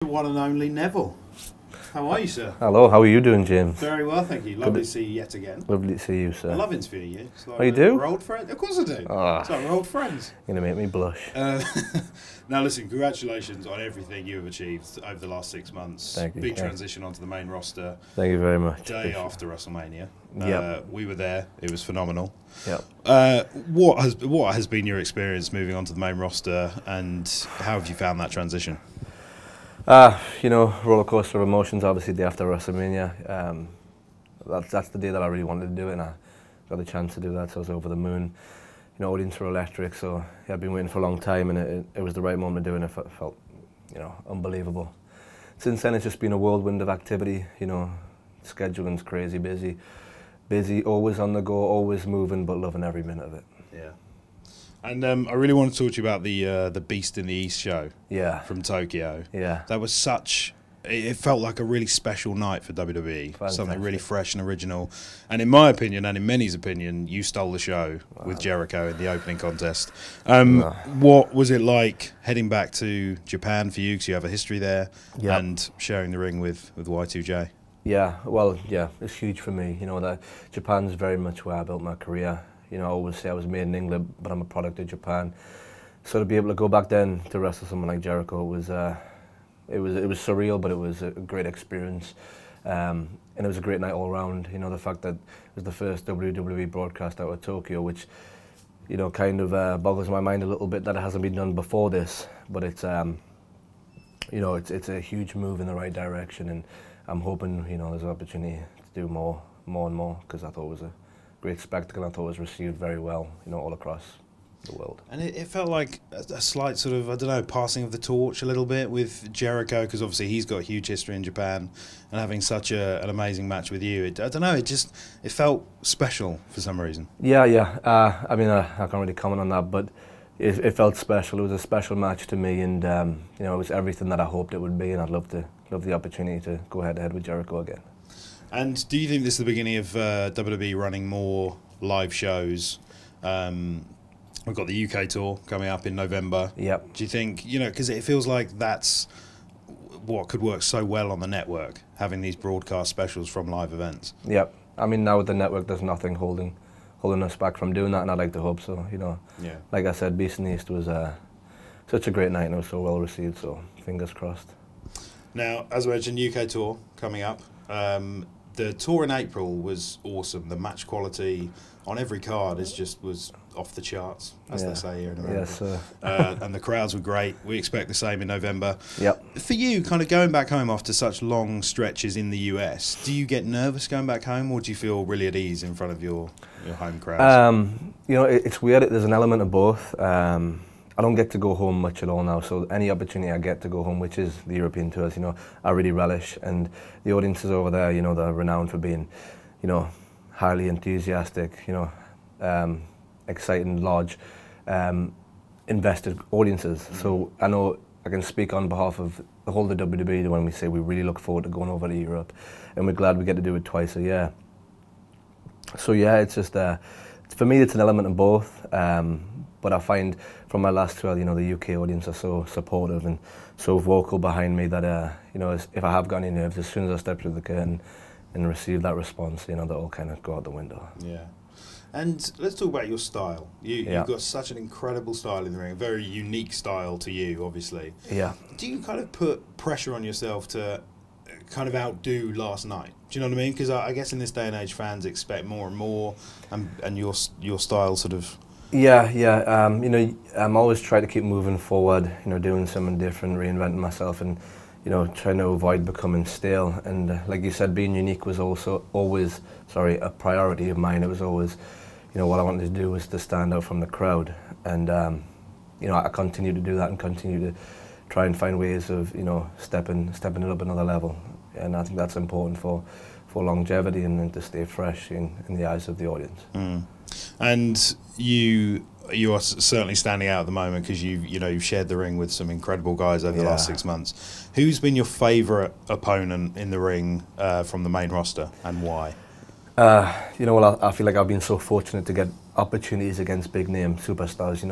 One and only Neville. How are you, sir? Hello, how are you doing, James? Very well, thank you. Lovely to see you yet again. Lovely to see you, sir. I love interviewing you. It's like Oh, you do? We're old friends. Of course I do. It's like we're old friends. You're going to make me blush. Now listen, congratulations on everything you have achieved over the last 6 months. Thank you. Big transition onto the main roster. Thank you very much. Day after WrestleMania. Yep. We were there. It was phenomenal. Yep. What has been your experience moving onto the main roster, and how have you found that transition? Roller coaster of emotions, obviously, day after WrestleMania. That's the day that I really wanted to do it, and I got the chance to do that, so I was over the moon. Audience were electric, so yeah, I've been waiting for a long time, and it was the right moment to do it, and it felt, unbelievable. Since then, it's just been a whirlwind of activity, scheduling's crazy, busy, always on the go, always moving, but loving every minute of it. Yeah. And I really want to talk to you about the Beast in the East show. Yeah. From Tokyo. Yeah. That was it felt like a really special night for WWE. Fantastic. Something really fresh and original. And in my opinion, and in many's opinion, you stole the show with Jericho in the opening contest. What was it like heading back to Japan for you, because you have a history there, and sharing the ring with Y2J? Yeah, well, yeah, it's huge for me. That Japan's very much where I built my career. I always say I was made in England, but I'm a product of Japan. So to be able to go back then to wrestle someone like Jericho was it was surreal, but it was a great experience, and it was a great night all around. The fact that it was the first WWE broadcast out of Tokyo, which kind of boggles my mind a little bit that it hasn't been done before this. But it's it's a huge move in the right direction, and I'm hoping there's an opportunity to do more and more, because I thought it was a great spectacle. I thought it was received very well, all across the world. And it felt like a slight sort of, I don't know, passing of the torch a little bit with Jericho, because obviously he's got a huge history in Japan, and having such an amazing match with you, I don't know, it felt special for some reason. Yeah. I mean, I can't really comment on that, but it felt special. It was a special match to me, and it was everything that I hoped it would be, and I'd love the opportunity to go head to head with Jericho again. And do you think this is the beginning of WWE running more live shows? We've got the UK tour coming up in November. Yep. Do you think, because it feels like that's what could work so well on the network, having these broadcast specials from live events? Yep. I mean, now with the network, there's nothing holding us back from doing that, and I'd like to hope so. Yeah. Like I said, Beast in the East was such a great night, and it was so well received, so fingers crossed. Now, as I mentioned, UK tour coming up. The tour in April was awesome. The match quality on every card was off the charts, as they say here in America. Yes, sir. And the crowds were great. We expect the same in November. Yep. For you, kind of going back home after such long stretches in the US, do you get nervous going back home, or do you feel really at ease in front of your home crowds? It's weird. There's an element of both. I don't get to go home much at all now, so any opportunity I get to go home, which is the European tours, I really relish. And the audiences over there, they're renowned for being, highly enthusiastic, exciting, large, invested audiences. So I know I can speak on behalf of the whole of the WWE when we say we really look forward to going over to Europe, and we're glad we get to do it twice a year. So yeah, it's just, for me, it's an element of both. But I find from my last tour, the UK audience are so supportive and so vocal behind me that, if I have got any nerves, as soon as I step through the curtain and receive that response, they all kind of go out the window. Yeah. And let's talk about your style. You've got such an incredible style in the ring, a very unique style to you, obviously. Yeah. Do you kind of put pressure on yourself to kind of outdo last night? Do you know what I mean? Because I guess in this day and age, fans expect more and more, and your style sort of... Yeah. I'm always trying to keep moving forward, doing something different, reinventing myself, and, trying to avoid becoming stale. And like you said, being unique was also always, a priority of mine. It was always, what I wanted to do was to stand out from the crowd. And, I continue to do that and continue to try and find ways of, stepping it up another level. And I think that's important for longevity and to stay fresh in the eyes of the audience. Mm. And you are certainly standing out at the moment, because you've shared the ring with some incredible guys over the last 6 months. Who's been your favourite opponent in the ring from the main roster, and why? I feel like I've been so fortunate to get opportunities against big name superstars.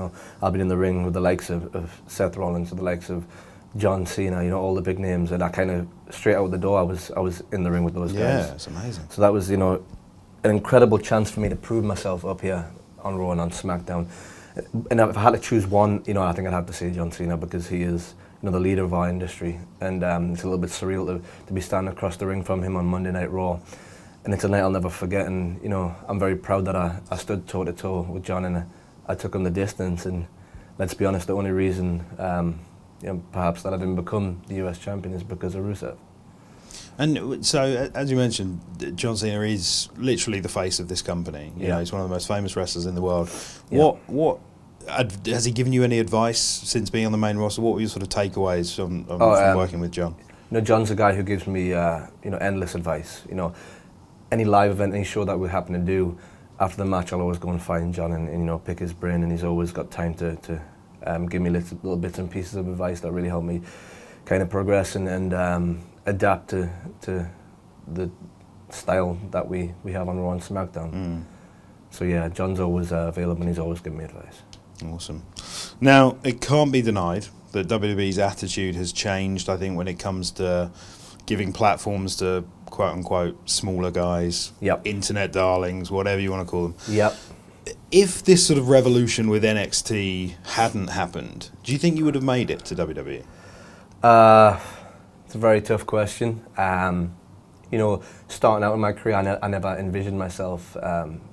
I've been in the ring with the likes of Seth Rollins, with the likes of John Cena, you know, all the big names, and I kind of straight out the door, I was in the ring with those guys. Yeah, it's amazing. So that was, you know, an incredible chance for me to prove myself up here on Raw and on SmackDown. And if I had to choose one, you know, I think I'd have to say John Cena, because he is, you know, the leader of our industry, and it's a little bit surreal to be standing across the ring from him on Monday Night Raw, and it's a night I'll never forget. And you know, I'm very proud that I stood toe to toe with John, and I took him the distance. And let's be honest, the only reason, you know, perhaps that I didn't become the US champion is because of Rusev. And so, as you mentioned, John Cena is literally the face of this company. You know, he's one of the most famous wrestlers in the world. Yeah. What has he given you any advice since being on the main roster? What were your sort of takeaways from working with John? You know, John's a guy who gives me, you know, endless advice. You know, any live event, any show that we happen to do, after the match, I'll always go and find John and you know, pick his brain, and he's always got time to give me little bits and pieces of advice that really help me kind of progress and adapt to the style that we have on Raw and SmackDown. So yeah, John's always available, and he's always giving me advice. Awesome. Now, it can't be denied that WWE's attitude has changed, I think, when it comes to giving platforms to quote-unquote smaller guys, internet darlings, whatever you want to call them. If this sort of revolution with NXT hadn't happened, do you think you would have made it to WWE? It's a very tough question. You know, starting out in my career, I never envisioned myself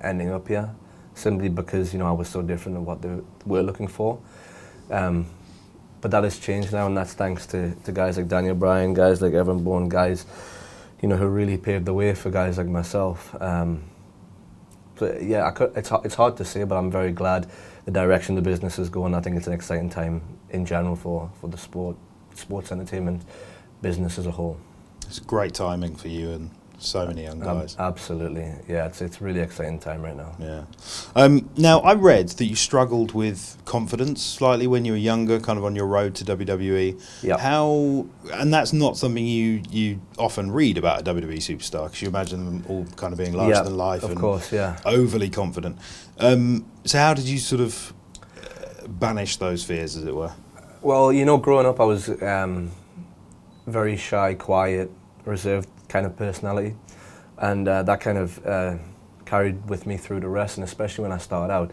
ending up here, simply because, you know, I was so different than what they were looking for. But that has changed now, and that's thanks to guys like Daniel Bryan, guys like Evan Bourne, guys, you know, who really paved the way for guys like myself. So yeah, it's hard to say, but I'm very glad the direction the business is going. I think it's an exciting time in general for the sports entertainment business as a whole. It's great timing for you and so many young guys. Absolutely, yeah. It's really exciting time right now. Yeah. Now, I read that you struggled with confidence slightly when you were younger, kind of on your road to WWE. Yeah. How? And that's not something you often read about a WWE superstar, because you imagine them all kind of being larger than life of and course, overly confident. So how did you sort of banish those fears, as it were? Well, you know, growing up, I was very shy, quiet, reserved kind of personality, and that kind of carried with me through the rest, and especially when I started out.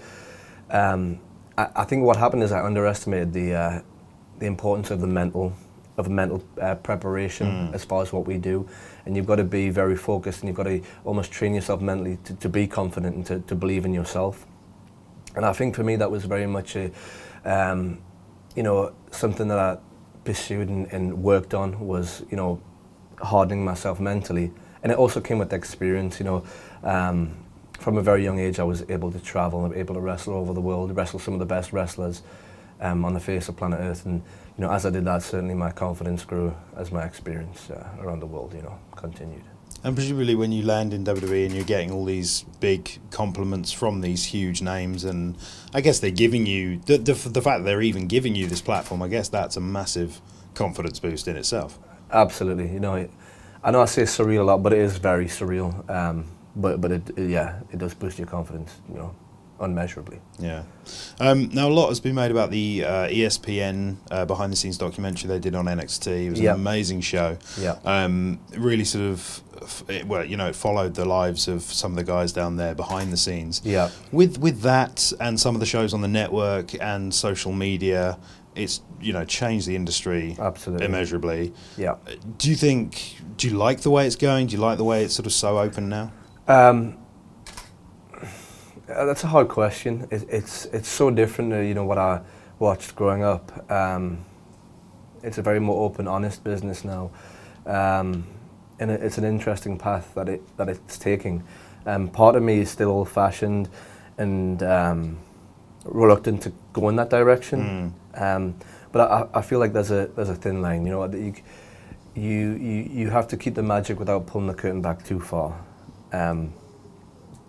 I think what happened is I underestimated the importance of the mental preparation as far as what we do, and you've got to be very focused, and you've got to almost train yourself mentally to be confident and to believe in yourself. And I think for me that was very much a you know, something that I pursued and worked on, was, you know, hardening myself mentally. And it also came with experience, you know. From a very young age, I was able to travel and able to wrestle all over the world, wrestle some of the best wrestlers on the face of planet Earth. And, you know, as I did that, certainly my confidence grew as my experience around the world, you know, continued. And presumably when you land in WWE and you're getting all these big compliments from these huge names, and I guess they're giving you, the fact that they're even giving you this platform, I guess that's a massive confidence boost in itself. Absolutely. You know, I know I say surreal a lot, but it is very surreal. But it does boost your confidence, you know, unmeasurably. Yeah. Now, a lot has been made about the ESPN behind-the-scenes documentary they did on NXT. It was an amazing show. Really sort of, well, you know, it followed the lives of some of the guys down there behind the scenes. With that and some of the shows on the network and social media, it's, you know, changed the industry immeasurably. Do you like the way it's going? Do you like the way it's sort of so open now? That's a hard question. It's so different to, you know, what I watched growing up. It's a very more open, honest business now, and it's an interesting path that it's taking. Part of me is still old-fashioned and reluctant to go in that direction. But I feel like there's a thin line. You know, that you have to keep the magic without pulling the curtain back too far.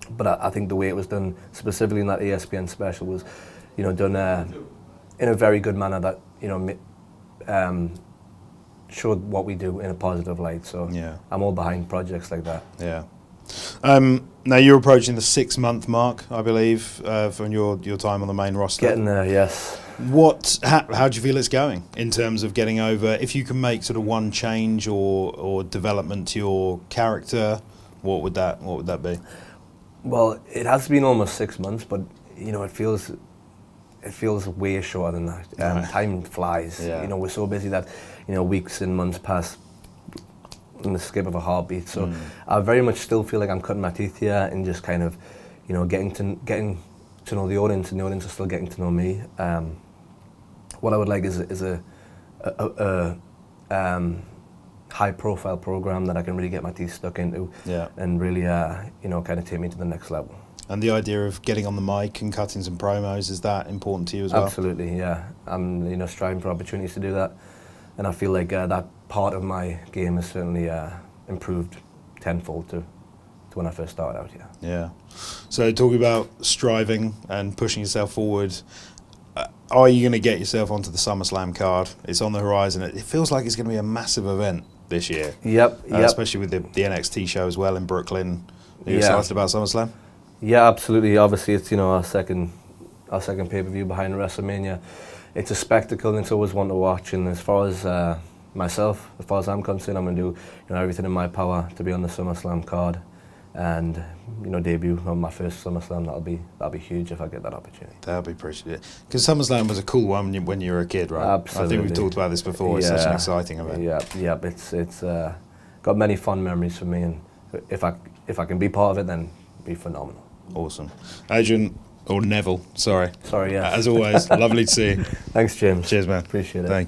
But I think the way it was done, specifically in that ESPN special, was, you know, done in a very good manner that, you know, showed what we do in a positive light. So I'm all behind projects like that. Now you're approaching the 6-month mark, I believe, from your time on the main roster. Getting there, yes. How do you feel it's going in terms of getting over? If you can make sort of one change or development to your character, what would that be? Well, it has been almost 6 months, but you know, it feels way shorter than that. Right. Time flies. Yeah. You know, we're so busy that, you know, weeks and months pass in the skip of a heartbeat. So I very much still feel like I'm cutting my teeth here and just kind of, you know, getting to know the audience, and the audience is still getting to know me. What I would like is a high-profile program that I can really get my teeth stuck into, and really, you know, kind of take me to the next level. And the idea of getting on the mic and cutting some promos, is that important to you as well? Absolutely, yeah. I'm, you know, striving for opportunities to do that, and I feel like that part of my game has certainly improved tenfold to when I first started out here. Yeah. So talking about striving and pushing yourself forward, are you going to get yourself onto the SummerSlam card? It's on the horizon. It feels like it's going to be a massive event this year. Yep. Especially with the NXT show as well in Brooklyn. Are you excited about SummerSlam? Yeah, absolutely. Obviously, it's, you know, our second pay-per-view behind WrestleMania. It's a spectacle, and it's always one to watch. And as far as myself, as far as I'm concerned, I'm going to do, you know, everything in my power to be on the SummerSlam card, and, you know, debut on my first SummerSlam. That'll be huge if I get that opportunity. That'll be pretty good. Because SummerSlam was a cool one when you were a kid, right? Absolutely. I think we've talked about this before. It's such an exciting event. Yeah. It's got many fond memories for me, and if I can be part of it, then it'd be phenomenal. Awesome. Adrian, or Neville, sorry. Sorry, yeah. As always, lovely to see you. Thanks, James. Cheers, man. Appreciate it. Thank you.